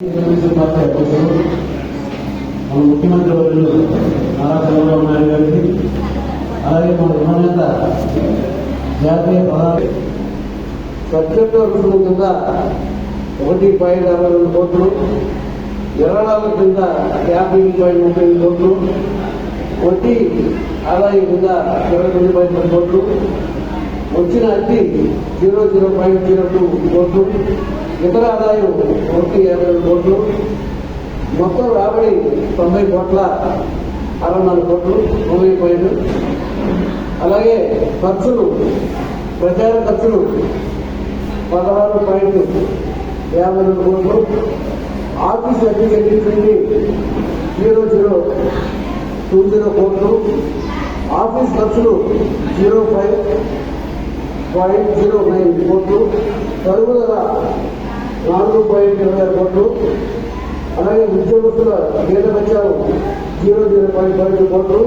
మన ముఖ్యమంత్రి వర్యులు నారా చంద్రబాబు నాయుడు గారికి, అలాగే మన యువనేత జాతీయ ప్రధాని సబ్జెక్టు రుసుము కింద 1.62 కోట్లు, విరాళాల కింద 50.35 కోట్లు, వడ్డీ ఆదాయం కింద 29.10 కోట్లు, వచ్చిన అద్దె 00.02 కోట్లు, ఇతర ఆదాయం 1.52 కోట్లు, మొత్తం రాబడి 90 కోట్ల 64 కోట్లు 90 అలాగే ఖర్చులు, ప్రచార ఖర్చులు 16.52 కోట్లు, ఆఫీస్ అద్దె చెల్లించింది 0020 కోట్లు, ఆఫీస్ ఖర్చులు 05.09 కోట్లు, తరుగుదల 4.26 కోట్లు, అలాగే ఉద్యోగస్తుల వేతన బచావు 00.12 కోట్లు.